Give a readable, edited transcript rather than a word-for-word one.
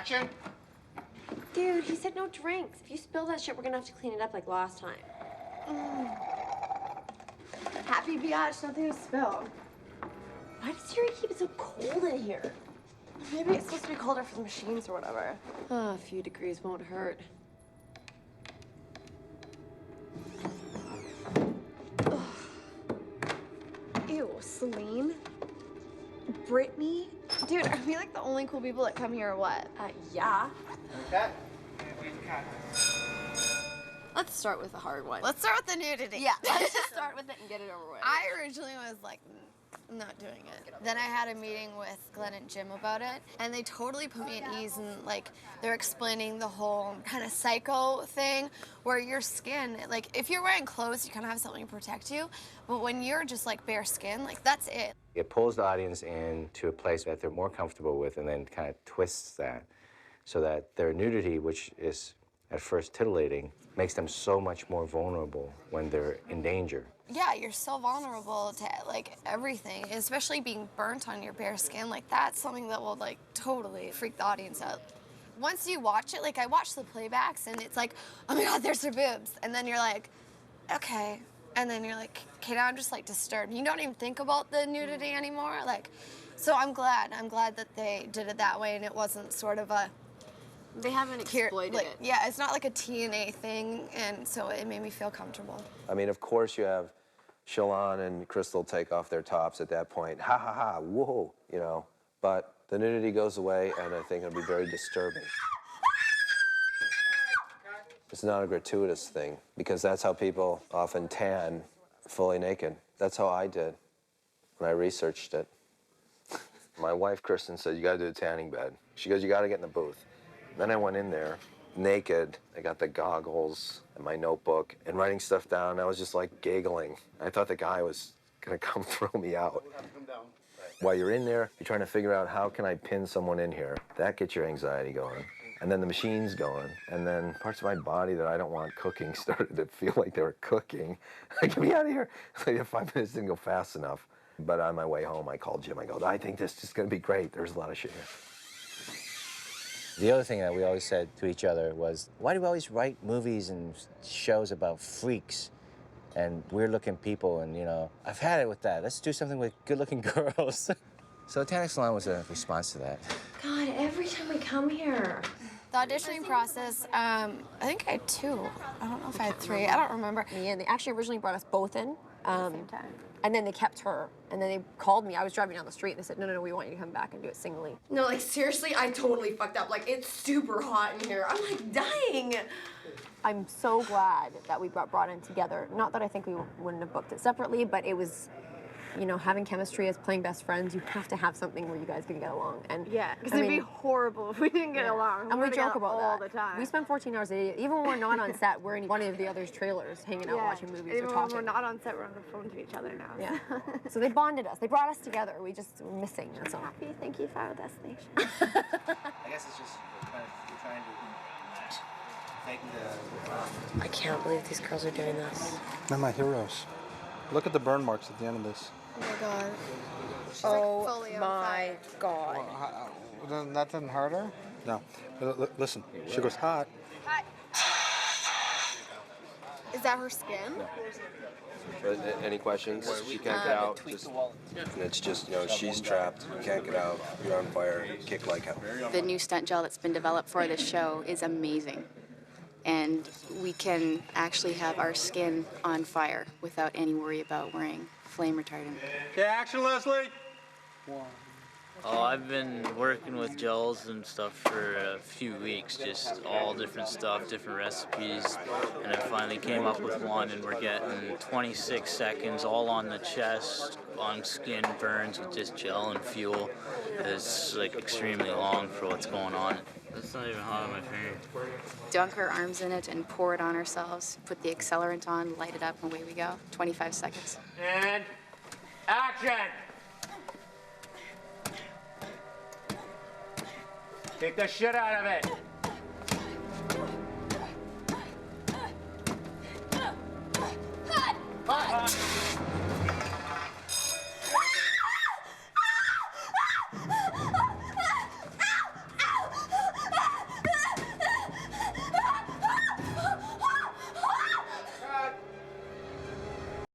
Action. Dude, he said no drinks. If you spill that shit, we're gonna have to clean it up like last time. Happy biatch, nothing to spill. Why does Siri keep it so cold in here? Maybe it's supposed to be colder for the machines or whatever. Oh, a few degrees won't hurt. Ugh. Ew, Celine? Brittany? Dude, are we like the only cool people that come here or what? Yeah. Okay. Let's start with the hard one. Let's start with the nudity. Yeah, let's just start with it and get it over with. I originally was like, not doing it. Then I had a meeting with Glenn and Jim about it, and they totally put me at ease, and like they're explaining the whole kind of psycho thing where your skin, like if you're wearing clothes, you kind of have something to protect you, but when you're just like bare skin, like that's it. It pulls the audience into a place that they're more comfortable with and then kind of twists that so that their nudity, which is at first titillating, makes them so much more vulnerable when they're in danger. Yeah, you're so vulnerable to like everything, especially being burnt on your bare skin. Like that's something that will like totally freak the audience out. Once you watch it, like I watch the playbacks and it's like, oh my God, there's her boobs. And then you're like, okay. And then you're like, okay, now I'm just like disturbed. You don't even think about the nudity anymore. Like, so I'm glad that they did it that way and it wasn't sort of a, They haven't exploited like, it. yeah, it's not like a TNA thing, and so it made me feel comfortable. I mean, of course you have Shalon and Crystal take off their tops at that point. Ha ha ha, whoa, you know. But the nudity goes away, and I think it'll be very disturbing. It's not a gratuitous thing, because that's how people often tan fully naked. That's how I did when I researched it. My wife, Kristen, said, you gotta do a tanning bed. She goes, you gotta get in the booth. Then I went in there, naked. I got the goggles and my notebook and writing stuff down. I was just like giggling. I thought the guy was gonna come throw me out. While you're in there, you're trying to figure out how can I pin someone in here. That gets your anxiety going. And then the machine's going. And then parts of my body that I don't want cooking started to feel like they were cooking. Get me out of here. Like 5 minutes didn't go fast enough. But on my way home, I called Jim. I go, I think this is gonna be great. There's a lot of shit here. The other thing that we always said to each other was, why do we always write movies and shows about freaks and weird-looking people? And, you know, I've had it with that. Let's do something with good-looking girls. So the tanning salon was a response to that. God, every time we come here. The auditioning process, I think I had 2. I don't know if I had 3. I don't remember. Yeah, and they actually originally brought us both in. At the same time. And then they kept her. And then they called me. I was driving down the street and they said, no, we want you to come back and do it singly. No, like seriously, I totally fucked up. Like it's super hot in here. I'm like dying. I'm so glad that we got brought in together. Not that I think we wouldn't have booked it separately, but it was, you know, having chemistry as playing best friends, you have to have something where you guys can get along. And Yeah, because it'd be horrible if we didn't get along. And we joke about all that the time. We spend 14 hours a day. Even when we're not on set, we're in one of the other's trailers, hanging out, watching movies, Even or when talking. we're not on set, we're on the phone to each other now. Yeah. So they bonded us. They brought us together. We just were missing. That's all. Happy, thank you, Final Destination. I guess it's just we're trying to fake the... I can't believe these girls are doing this. They're my heroes. Look at the burn marks at the end of this. Oh my God. Oh my God. Then that didn't hurt her? No. Listen, she goes hot. Hi. Is that her skin? Any questions? She can't get out. It's just, you know, she's trapped. You can't get out. You're on fire. Kick like hell. The new stunt gel that's been developed for this show is amazing. And we can actually have our skin on fire without any worry about wearing flame retardant. Okay, action, Leslie. Oh, I've been working with gels and stuff for a few weeks, just all different stuff, different recipes, and I finally came up with one, and we're getting 26 seconds all on the chest, on skin burns with just gel and fuel. It's like extremely long for what's going on. It's not even hot on my finger. Dunk our arms in it and pour it on ourselves, put the accelerant on, light it up, and away we go. 25 seconds. And action! Kick the shit out of it. Cut!